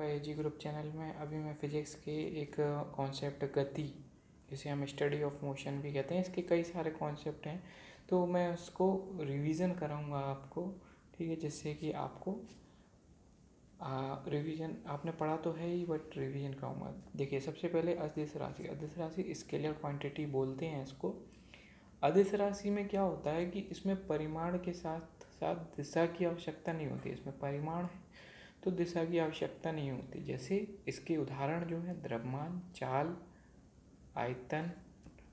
आपका AG group channel में। अभी मैं फिजिक्स के एक कॉन्सेप्ट गति, जिसे हम स्टडी ऑफ मोशन भी कहते हैं, इसके कई सारे कॉन्सेप्ट हैं, तो मैं उसको रिवीजन कराऊंगा आपको, ठीक है, जिससे कि आपको रिवीजन आपने पढ़ा तो है ही, बट रिवीजन कराऊंगा। देखिए, सबसे पहले अदिश राशि। अदिश राशि स्केलर क्वांटिटी बोलते हैं इसको। अदिश राशि में क्या होता है कि इसमें परिमाण के साथ साथ दिशा की आवश्यकता नहीं होती। इसमें परिमाण है तो दिशा की आवश्यकता नहीं होती। जैसे इसके उदाहरण जो है द्रव्यमान, चाल, आयतन,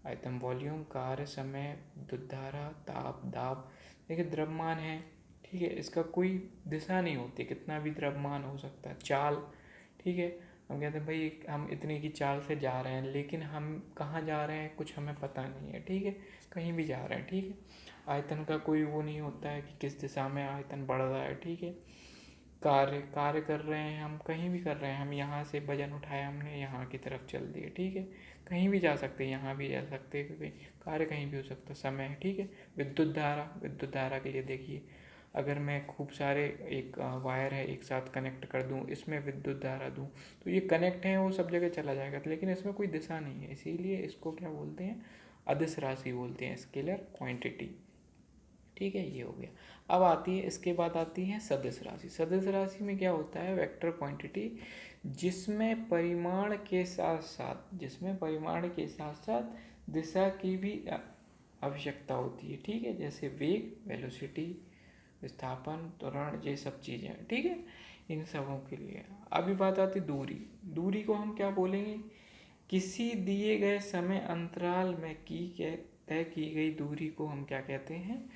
आयतन वॉल्यूम, कार्य, समय, विद्युत धारा, ताप, दाब। देखिए, द्रव्यमान है, ठीक है, इसका कोई दिशा नहीं होती, कितना भी द्रव्यमान हो सकता है। चाल, ठीक है, हम कहते हैं भाई हम इतने की चाल से जा रहे हैं, लेकिन हम कहाँ जा रहे हैं कुछ हमें पता नहीं है, ठीक है, कहीं भी जा रहे हैं, ठीक है। आयतन का कोई वो नहीं होता है कि किस दिशा में आयतन बढ़ रहा है, ठीक है। कार्य कार्य कर रहे हैं, हम कहीं भी कर रहे हैं, हम यहाँ से वजन उठाया, हमने यहाँ की तरफ चल दिए, ठीक है, कहीं भी जा सकते हैं, यहाँ भी जा सकते हैं, क्योंकि कार्य कहीं भी हो सकता है, समय है, ठीक है। विद्युत धारा, विद्युत धारा के लिए देखिए, अगर मैं खूब सारे एक वायर है एक साथ कनेक्ट कर दूँ, इसमें विद्युत धारा दूँ, तो ये कनेक्ट है, वो सब जगह चला जाएगा, लेकिन इसमें कोई दिशा नहीं है, इसीलिए इसको क्या बोलते हैं, अदिश राशि बोलते हैं, स्केलर क्वांटिटी, ठीक है। ये हो गया। अब आती है, इसके बाद आती है सदिश राशि। सदिश राशि में क्या होता है, वेक्टर क्वांटिटी, जिसमें परिमाण के साथ साथ दिशा की भी आवश्यकता होती है, ठीक है। जैसे वेग, वेलोसिटी, विस्थापन, त्वरण, ये सब चीज़ें, ठीक है, इन सबों के लिए। अभी बात आती दूरी। दूरी को हम क्या बोलेंगे, किसी दिए गए समय अंतराल में तय की गई दूरी को हम क्या कहते हैं,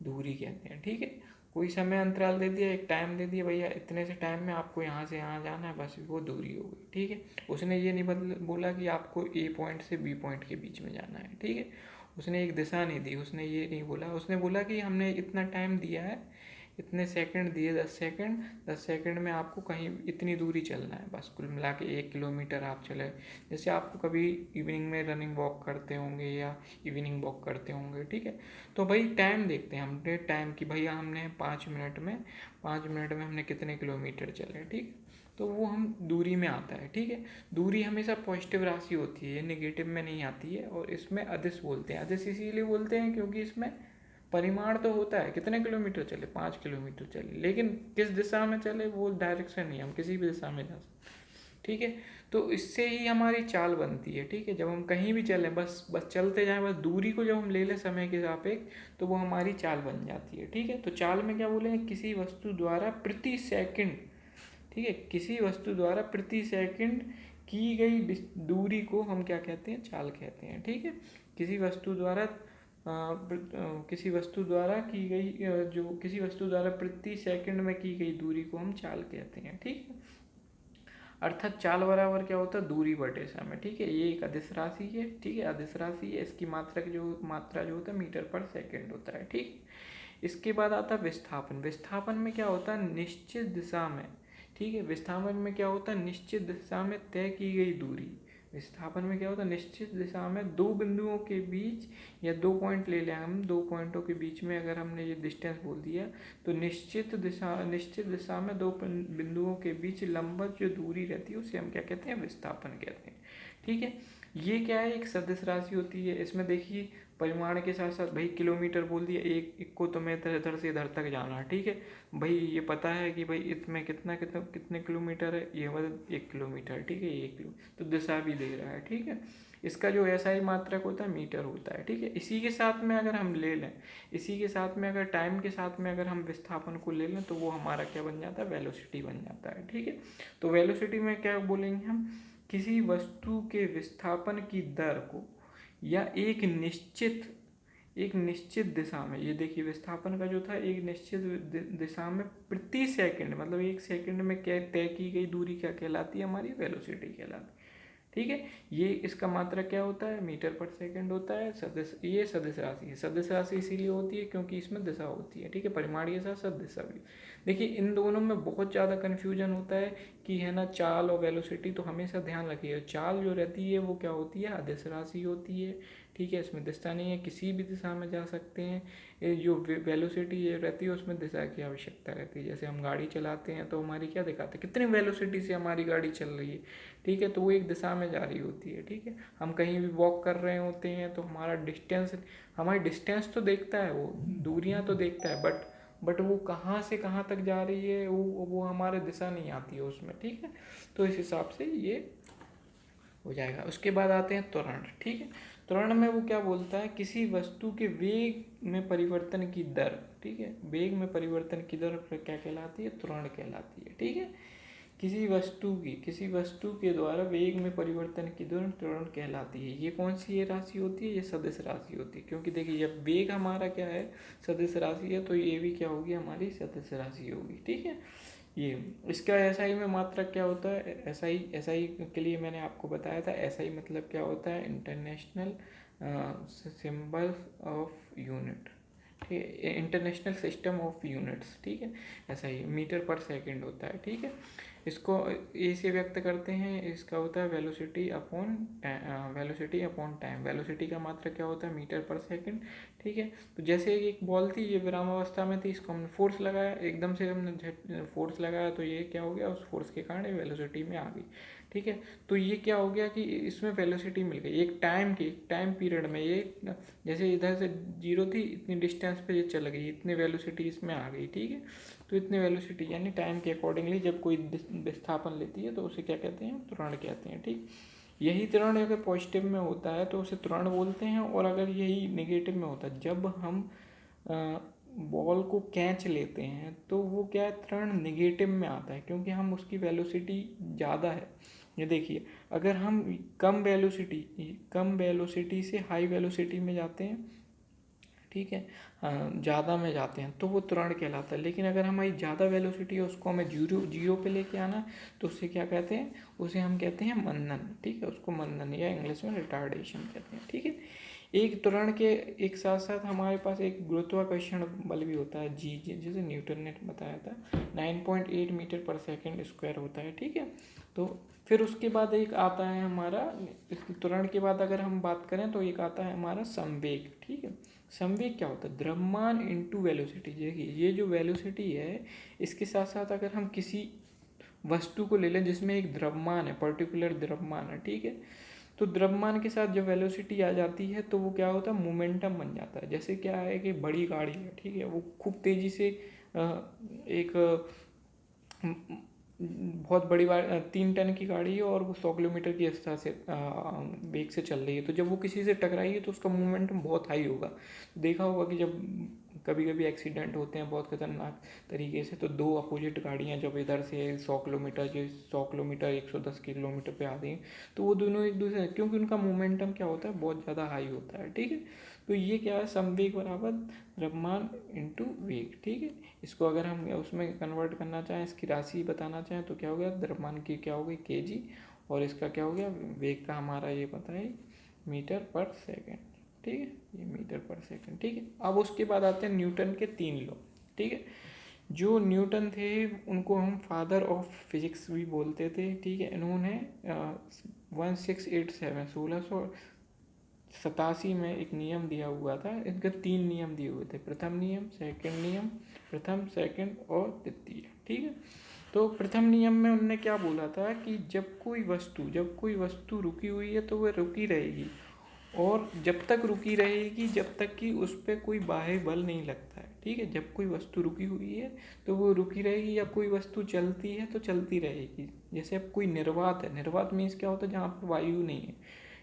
दूरी कहते हैं, ठीक है। कोई समय अंतराल दे दिया, एक टाइम दे दिया, भैया इतने से टाइम में आपको यहाँ से यहाँ जाना है, बस वो दूरी हो गई, ठीक है। उसने ये नहीं बोला कि आपको ए पॉइंट से बी पॉइंट के बीच में जाना है, ठीक है। उसने एक दिशा नहीं दी, उसने ये नहीं बोला, उसने बोला कि हमने इतना टाइम दिया है, इतने सेकंड दिए, 10 सेकंड, 10 सेकंड में आपको कहीं इतनी दूरी चलना है, बस कुल मिला के 1 किलोमीटर आप चले। जैसे आपको कभी इवनिंग में रनिंग वॉक करते होंगे या इवनिंग वॉक करते होंगे, ठीक है, तो भाई टाइम देखते हैं हमने, टाइम की भैया हमने 5 मिनट में, 5 मिनट में हमने कितने किलोमीटर चले, ठीक, तो वो हम दूरी में आता है, ठीक है। दूरी हमेशा पॉजिटिव राशि होती है, ये नेगेटिव में नहीं आती है, और इसमें अदिश बोलते हैं। अदिश इसीलिए बोलते हैं क्योंकि इसमें परिमाण तो होता है, कितने किलोमीटर चले, 5 किलोमीटर चले, लेकिन किस दिशा में चले वो डायरेक्शन नहीं, हम किसी भी दिशा में जा सकते, ठीक है। तो इससे ही हमारी चाल बनती है, ठीक है। जब हम कहीं भी चलें, बस बस चलते जाएं, बस दूरी को जब हम ले लें समय के सापेक्ष, तो वो हमारी चाल बन जाती है, ठीक है। तो चाल में क्या बोलेंगे, किसी वस्तु द्वारा प्रति सेकंड, ठीक है, किसी वस्तु द्वारा प्रति सेकंड की गई दूरी को हम क्या कहते हैं, चाल कहते हैं, ठीक है। किसी वस्तु द्वारा किसी वस्तु द्वारा की गई किसी वस्तु द्वारा प्रति सेकंड में की गई दूरी को हम चाल कहते हैं, ठीक है। अर्थात चाल बराबर क्या होता है, दूरी बटे समय, ठीक है। ये एक अदिश राशि है, ठीक है, अदिश राशि है, इसकी मात्रा जो होता है मीटर पर सेकंड होता है, ठीक। इसके बाद आता है विस्थापन। विस्थापन में क्या होता है, निश्चित दिशा में, ठीक है, विस्थापन में क्या होता है, निश्चित दिशा में तय की गई दूरी। विस्थापन में क्या होता है, निश्चित दिशा में दो बिंदुओं के बीच, या 2 पॉइंट ले लें हम, 2 पॉइंटों के बीच में अगर हमने ये डिस्टेंस बोल दिया, तो निश्चित दिशा में दो बिंदुओं के बीच लंबवत जो दूरी रहती है उसे हम क्या कहते हैं, विस्थापन कहते हैं, ठीक है। ये क्या है, एक सदिश राशि होती है। इसमें देखिए, परिमाण के साथ साथ भाई किलोमीटर बोल दिया, एक को तुम्हें इधर से इधर तक जाना है, ठीक है, भाई ये पता है कि भाई इसमें कितना कितना कितने किलोमीटर है, ये मतलब 1 किलोमीटर, ठीक है, 1 किलो, तो दिशा भी दे रहा है, ठीक है। इसका जो SI मात्रक होता है मीटर होता है, ठीक है। इसी के साथ में अगर हम ले लें, इसी के साथ में अगर टाइम के साथ में अगर हम विस्थापन को ले लें, तो वो हमारा क्या बन जाता है, वेलोसिटी बन जाता है, ठीक है। तो वेलोसिटी में क्या बोलेंगे हम, किसी वस्तु के विस्थापन की दर को, या एक निश्चित दिशा में, ये देखिए विस्थापन का जो था, एक निश्चित दिशा में प्रति सेकंड, मतलब 1 सेकंड में क्या तय की गई दूरी क्या कहलाती है, हमारी वेलोसिटी कहलाती है, ठीक है। ये इसका मात्रा क्या होता है, मीटर पर सेकंड होता है। ये सदिश राशि है। सदिश राशि इसीलिए होती है क्योंकि इसमें दिशा होती है, ठीक है, परिमाण के साथ साथ दिशा भी। देखिए, इन दोनों में बहुत ज़्यादा कन्फ्यूजन होता है कि है ना, चाल और वेलोसिटी, तो हमेशा ध्यान रखिए, चाल जो रहती है वो क्या होती है, अदिश राशि होती है, ठीक है, इसमें दिशा नहीं है, किसी भी दिशा में जा सकते हैं। ये जो वेलोसिटी ये रहती है उसमें दिशा की आवश्यकता रहती है। जैसे हम गाड़ी चलाते हैं तो हमारी क्या दिखाते हैं, कितनी वेलोसिटी से हमारी गाड़ी चल रही है, ठीक है, तो वो एक दिशा में जा रही होती है, ठीक है। हम कहीं भी वॉक कर रहे होते हैं तो हमारी डिस्टेंस तो देखता है, वो दूरियां तो देखता है, बट वो कहाँ से कहाँ तक जा रही है वो हमारे दिशा नहीं आती है उसमें, ठीक है। तो इस हिसाब से ये हो जाएगा। उसके बाद आते हैं त्वरण, ठीक है। त्वरण में वो क्या बोलता है, किसी वस्तु के वेग में परिवर्तन की दर, ठीक है, वेग में परिवर्तन की दर क्या कहलाती है, त्वरण कहलाती है, ठीक है। किसी वस्तु के द्वारा वेग में परिवर्तन की दर त्वरण कहलाती है। ये कौन सी ये राशि होती है, ये सदिश राशि होती है, क्योंकि देखिए जब वेग हमारा क्या है, सदिश राशि है, तो ये भी क्या होगी, हमारी सदिश राशि होगी, ठीक है। ये इसका एसआई में मात्रक क्या होता है, एसआई के लिए मैंने आपको बताया था, एसआई मतलब क्या होता है, इंटरनेशनल सिंबल ऑफ यूनिट, ठीक है, इंटरनेशनल सिस्टम ऑफ यूनिट्स, ठीक है, ऐसा ही मीटर पर सेकंड होता है, ठीक है। इसको ए से व्यक्त करते हैं, इसका होता है वेलोसिटी अपॉन टाइम। वेलोसिटी का मात्रक क्या होता है, मीटर पर सेकंड, ठीक है। तो जैसे एक बॉल थी, ये विराम अवस्था में थी, इसको हमने फोर्स लगाया, एकदम से हमने फोर्स लगाया, तो ये क्या हो गया, उस फोर्स के कारण वेलोसिटी में आ गई, ठीक है। तो ये क्या हो गया कि इसमें वेलोसिटी मिल गई एक टाइम पीरियड में, ये जैसे इधर से 0 थी, इतनी डिस्टेंस पे ये चल गई, इतनी वेलोसिटी इसमें आ गई, ठीक है। तो इतनी वेलोसिटी यानी टाइम के अकॉर्डिंगली जब कोई विस्थापन लेती है तो उसे क्या कहते हैं, त्वरण कहते हैं, ठीक। यही त्वरण अगर पॉजिटिव में होता है तो उसे त्वरण बोलते हैं, और अगर यही नेगेटिव में होता है, जब हम बॉल को कैच लेते हैं तो वो क्या है, त्वरण नेगेटिव में आता है, क्योंकि हम उसकी वेलोसिटी ज़्यादा है। ये देखिए, अगर हम कम वेलोसिटी से हाई वेलोसिटी में जाते हैं, ठीक है, ज़्यादा में जाते हैं, तो वो त्वरण कहलाता है। लेकिन अगर हमारी ज़्यादा वेलोसिटी है, उसको हमें जीरो पे लेके आना, तो उसे क्या कहते हैं, उसे हम कहते हैं मंदन, ठीक है, उसको मंदन या इंग्लिश में रिटार्डेशन कहते हैं, ठीक है। एक त्वरण के एक साथ साथ हमारे पास एक गुरुत्वाकर्षण बल भी होता है, जी जैसे न्यूटन ने बताया था, 9.8 मीटर पर सेकेंड स्क्वायर होता है, ठीक है। तो फिर उसके बाद एक आता है हमारा, त्वरण के बाद अगर हम बात करें तो एक आता है हमारा संवेग, ठीक है। संवेग क्या होता है, द्रव्यमान इनटू वेलोसिटी। देखिए ये जो वेलोसिटी है, इसके साथ साथ अगर हम किसी वस्तु को ले लें जिसमें एक द्रव्यमान है, पर्टिकुलर द्रव्यमान है, ठीक है, तो द्रव्यमान के साथ जब वेलोसिटी आ जाती है तो वो क्या होता है, मोमेंटम बन जाता है। जैसे क्या है कि बड़ी गाड़ी है, ठीक है, वो खूब तेज़ी से एक बहुत बड़ी 3 टन की गाड़ी है और वो 100 किलोमीटर की रफ्तार से वेग से चल रही है, तो जब वो किसी से टकराएगी तो उसका मोमेंटम बहुत हाई होगा। देखा होगा कि जब कभी कभी एक्सीडेंट होते हैं बहुत खतरनाक तरीके से, तो दो अपोजिट गाड़ियां जब इधर से 100 किलोमीटर 110 किलोमीटर पे आती हैं, तो वो दोनों एक दूसरे, क्योंकि उनका मोमेंटम क्या होता है, बहुत ज़्यादा हाई होता है, ठीक है। तो ये क्या है, संवेग बराबर द्रव्यमान इंटू वेग, ठीक है। इसको अगर हम उसमें कन्वर्ट करना चाहें, इसकी राशि बताना चाहें, तो क्या हो गया, द्रव्यमान की क्या हो गई केजी, और इसका क्या हो गया, वेग का हमारा ये पता है मीटर पर सेकेंड, ठीक है, ये मीटर पर सेकेंड, ठीक है। अब उसके बाद आते हैं न्यूटन के 3 लॉ, ठीक है। जो न्यूटन थे उनको हम फादर ऑफ फिजिक्स भी बोलते थे, ठीक है। इन्होंने 1687 में एक नियम दिया हुआ था, इनके 3 नियम दिए हुए थे, प्रथम सेकंड और द्वितीय, ठीक है। तो प्रथम नियम में उन्होंने क्या बोला था कि जब कोई वस्तु रुकी हुई है तो वह रुकी रहेगी, और जब तक रुकी रहेगी जब तक कि उस पर कोई बाह्य बल नहीं लगता है, ठीक है। जब कोई वस्तु रुकी हुई है तो वो रुकी रहेगी, या कोई वस्तु चलती है तो चलती रहेगी। जैसे अब कोई निर्वात है, निर्वात मीन्स क्या होता है, जहाँ पर वायु नहीं है,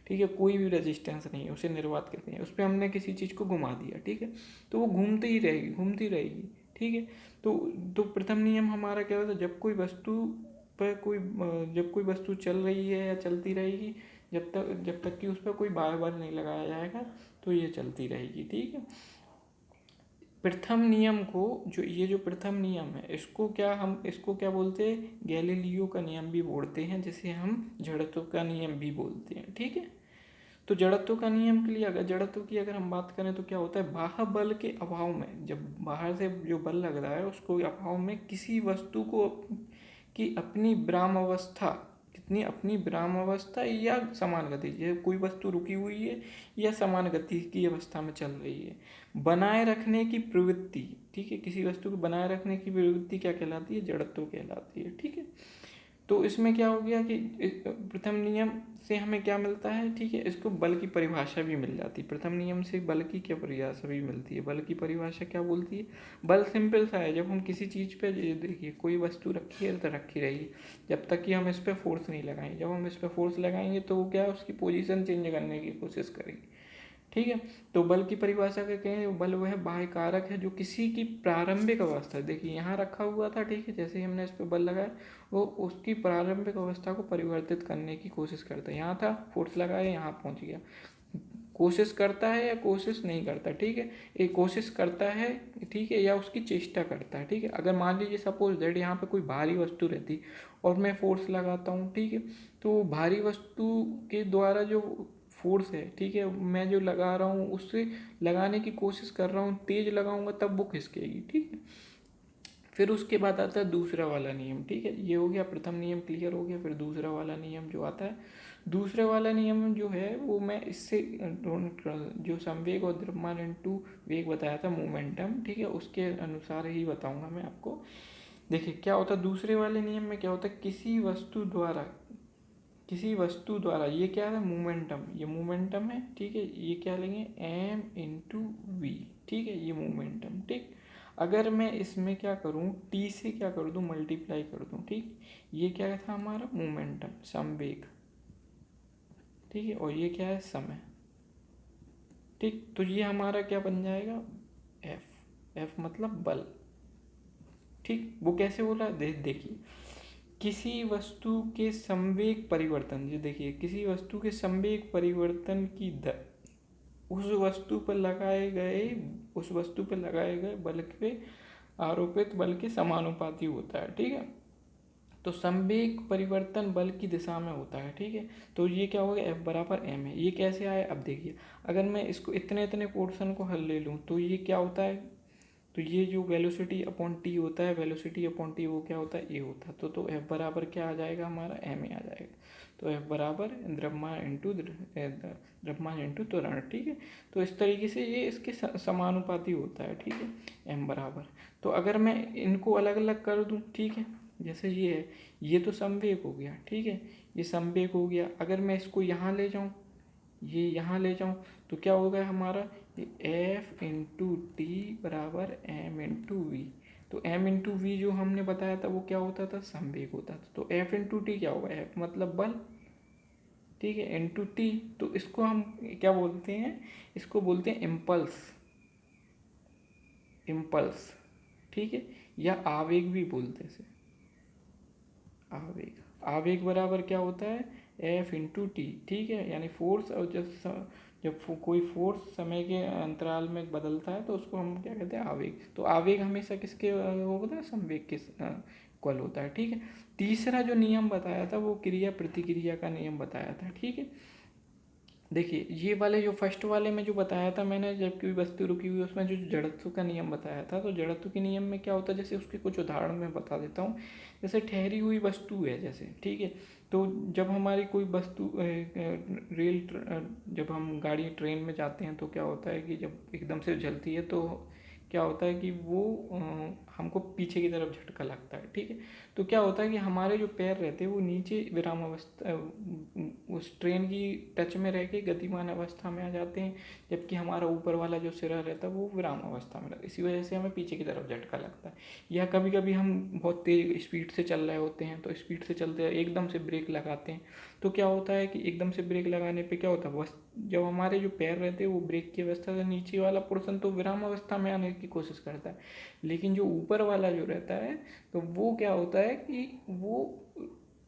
ठीक है, कोई भी रेजिस्टेंस नहीं है, उसे निर्वात कहते हैं। उस पर हमने किसी चीज़ को घुमा दिया, ठीक है, तो वो घूमती रहेगी, ठीक है। तो प्रथम नियम हमारा क्या होता है, जब कोई वस्तु चल रही है या चलती रहेगी, जब तक कि उस पर कोई बार बार नहीं लगाया जाएगा, तो ये चलती रहेगी, ठीक है। प्रथम नियम को जो प्रथम नियम है, इसको क्या बोलते हैं, गैलीलियो का नियम भी बोलते हैं, जिसे हम जड़त्व का नियम भी बोलते हैं, ठीक है। तो जड़त्व का नियम के लिए अगर हम बात करें तो क्या होता है, बाह्य बल के अभाव में, जब बाहर से जो बल लग रहा है उसको अभाव में किसी वस्तु को कि अपनी जितनी अपनी विराम अवस्था या समान गति, जैसे कोई वस्तु रुकी हुई है या समान गति की अवस्था में चल रही है। बनाए रखने की प्रवृत्ति, ठीक है, किसी वस्तु को बनाए रखने की प्रवृत्ति क्या कहलाती है? जड़त्व कहलाती है। ठीक है, तो इसमें क्या हो गया कि प्रथम नियम से हमें क्या मिलता है? ठीक है, इसको बल की परिभाषा भी मिल जाती है। प्रथम नियम से बल की क्या परिभाषा भी मिलती है? बल की परिभाषा क्या बोलती है? बल सिंपल सा है, जब हम किसी चीज़ पे, देखिए कोई वस्तु रखी है तो रखी रहेगी जब तक कि हम इस पर फोर्स नहीं लगाएंगे। जब हम इस पर फोर्स लगाएंगे तो वो क्या है, उसकी पोजीशन चेंज करने की कोशिश करेगी। ठीक है, तो बल की परिभाषा क्या कहें? बल वह बाह्य कारक है जो किसी की प्रारंभिक अवस्था, देखिए यहाँ रखा हुआ था, ठीक है, जैसे ही हमने इस पर बल लगाया वो उसकी प्रारंभिक अवस्था को परिवर्तित करने की कोशिश करता है। यहाँ था, फोर्स लगाया, यहाँ पहुँच गया। कोशिश करता है या कोशिश नहीं करता? ठीक है, एक कोशिश करता है, ठीक है, या उसकी चेष्टा करता है। ठीक है, अगर मान लीजिए सपोज दैट यहाँ पे कोई भारी वस्तु रहती और मैं फोर्स लगाता हूँ, ठीक है, तो भारी वस्तु के द्वारा जो फोर्स है, ठीक है, मैं जो लगा रहा हूँ उससे लगाने की कोशिश कर रहा हूँ, तेज लगाऊंगा तब वो खिसकेगी। ठीक है, फिर उसके बाद आता है दूसरा वाला नियम। ठीक है, ये हो गया प्रथम नियम, क्लियर हो गया। फिर दूसरा वाला नियम जो आता है, दूसरे वाला नियम जो है वो मैं इससे जो संवेग और द्रव्यमान इनटू वेग बताया था, मोमेंटम, ठीक है, उसके अनुसार ही बताऊंगा मैं आपको। देखिए क्या होता है दूसरे वाले नियम में, क्या होता है, किसी वस्तु द्वारा, ये क्या है, मोमेंटम, ये मोमेंटम है। ठीक है, ये क्या लेंगे, एम इंटू वी। ठीक है, ये मोमेंटम। ठीक, अगर मैं इसमें क्या करूँ, टी से क्या कर दूँ, मल्टीप्लाई कर दूँ। ठीक, ये क्या था हमारा मोमेंटम, संवेग। ठीक है, और ये क्या है, समय। ठीक, तो ये हमारा क्या बन जाएगा, एफ। एफ मतलब बल। ठीक, वो कैसे बोला, देखिए किसी वस्तु के संवेग परिवर्तन, ये देखिए किसी वस्तु के संवेग परिवर्तन की दर उस वस्तु पर लगाए गए बल के आरोपित बल के समानुपाती होता है। ठीक है, तो संवेग परिवर्तन बल की दिशा में होता है। ठीक है, तो ये क्या होगा, F बराबर m है। ये कैसे आया, अब देखिए अगर मैं इसको इतने इतने पोर्शन को हल ले लूँ तो ये क्या होता है, तो ये जो वेलोसिटी अपॉन टी होता है, वेलोसिटी अपॉन टी वो क्या होता है, ए होता है। तो F बराबर क्या आ जाएगा हमारा, m आ जाएगा। तो F बराबर द्रव्यमान इंटू त्वरण। ठीक है, तो इस तरीके से ये इसके समानुपाती होता है। ठीक है, m बराबर, तो अगर मैं इनको अलग अलग कर दूँ, ठीक है, जैसे ये है, ये तो संवेग हो गया। ठीक है, ये संवेग हो गया। अगर मैं इसको यहाँ ले जाऊँ, ये यहाँ ले जाऊँ, तो क्या हो गया हमारा, ये एफ इंटू टी बराबर एम इंटू वी। तो एम इंटू वी जो हमने बताया था वो क्या होता था, संवेग होता था। तो एफ इंटू टी क्या होगा, एफ मतलब बल, ठीक है, इंटू टी, तो इसको हम क्या बोलते हैं, इसको बोलते हैं इम्पल्स। इम्पल्स, ठीक है, या आवेग भी बोलते हैं इसे, आवेग। आवेग बराबर क्या होता है, एफ इंटू टी। ठीक है, यानी फोर्स, और जब कोई फोर्स समय के अंतराल में बदलता है तो उसको हम क्या कहते हैं, आवेग। तो आवेग हमेशा किसके होता है, संवेग के इक्वल होता है। ठीक है, तीसरा जो नियम बताया था वो क्रिया प्रतिक्रिया का नियम बताया था। ठीक है, देखिए ये वाले जो फर्स्ट वाले में जो बताया था मैंने, जब कोई वस्तु रुकी हुई उसमें जो जड़त्व का नियम बताया था, तो जड़त्व के नियम में क्या होता है, जैसे उसके कुछ उदाहरण मैं बता देता हूँ। जैसे ठहरी हुई वस्तु है, जैसे, ठीक है, तो जब हमारी कोई वस्तु जब हम गाड़ी ट्रेन में जाते हैं तो क्या होता है कि जब एकदम से चलती है तो क्या होता है कि वो हमको पीछे की तरफ झटका लगता है। ठीक है, तो क्या होता है कि हमारे जो पैर रहते हैं वो नीचे विराम अवस्था, उस ट्रेन की टच में रह के गतिमान अवस्था में आ जाते हैं, जबकि हमारा ऊपर वाला जो सिरा रहता है वो विराम अवस्था में रहता है। इसी वजह से हमें पीछे की तरफ झटका लगता है। या कभी कभी हम बहुत तेज स्पीड से चल रहे होते हैं, तो स्पीड से चलते एकदम से ब्रेक लगाते हैं, तो क्या होता है कि एकदम से ब्रेक लगाने पे क्या होता है, जब हमारे जो पैर रहते हैं वो ब्रेक की अवस्था से नीचे वाला पोर्शन तो विराम अवस्था में आने की कोशिश करता है, लेकिन जो ऊपर वाला जो रहता है तो वो क्या होता है कि वो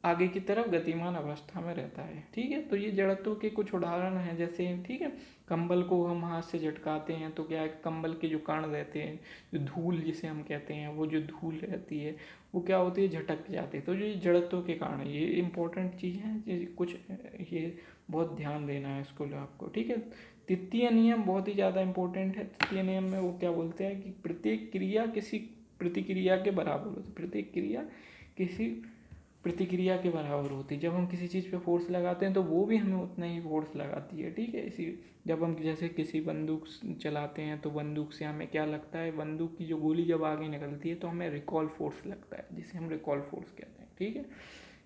आगे की तरफ गतिमान अवस्था में रहता है। ठीक है, तो ये जड़त्व के कुछ उदाहरण हैं, जैसे, ठीक है, कंबल को हम हाथ से झटकाते हैं तो क्या है, कंबल के जो कण रहते हैं, जो धूल जिसे हम कहते हैं, वो जो धूल रहती है वो क्या होती है, झटक जाती है। तो ये जड़त्व के कारण है, ये इंपॉर्टेंट चीज़ है, ये कुछ ये बहुत ध्यान देना है इसको आपको। ठीक है, तृतीय नियम बहुत ही ज़्यादा इंपॉर्टेंट है। तृतीय नियम में वो क्या बोलते हैं कि प्रत्येक क्रिया किसी प्रतिक्रिया के बराबर होती है। प्रत्येक क्रिया किसी प्रतिक्रिया के बराबर होती है। जब हम किसी चीज़ पे फोर्स लगाते हैं तो वो भी हमें उतना ही फोर्स लगाती है, ठीक है। इसी जब हम जैसे किसी बंदूक चलाते हैं तो बंदूक से हमें क्या लगता है, बंदूक की जो गोली जब आगे निकलती है तो हमें रिकॉल फोर्स लगता है, जिसे हम रिकॉल फोर्स कहते हैं, ठीक है।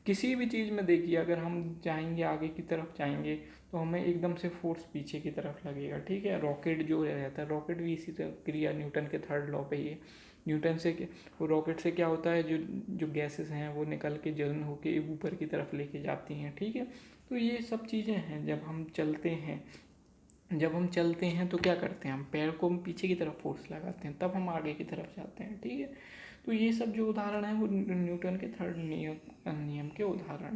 किसी भी चीज़ में देखिए, अगर हम जाएंगे आगे की तरफ जाएंगे तो हमें एकदम से फोर्स पीछे की तरफ लगेगा, ठीक है। रॉकेट जो रहता है, रॉकेट भी इसी तरह क्रिया, न्यूटन के थर्ड लॉ पे ही है। न्यूटन से वो रॉकेट से क्या होता है, जो जो गैसेस हैं वो निकल के जलन होके ऊपर की तरफ लेके जाती हैं, ठीक है। तो ये सब चीज़ें हैं। जब हम चलते हैं तो क्या करते हैं, हम पैर को हम पीछे की तरफ फोर्स लगाते हैं, तब हम आगे की तरफ जाते हैं, ठीक है। तो ये सब जो उदाहरण है वो न्यूटन के थर्ड नियम के उदाहरण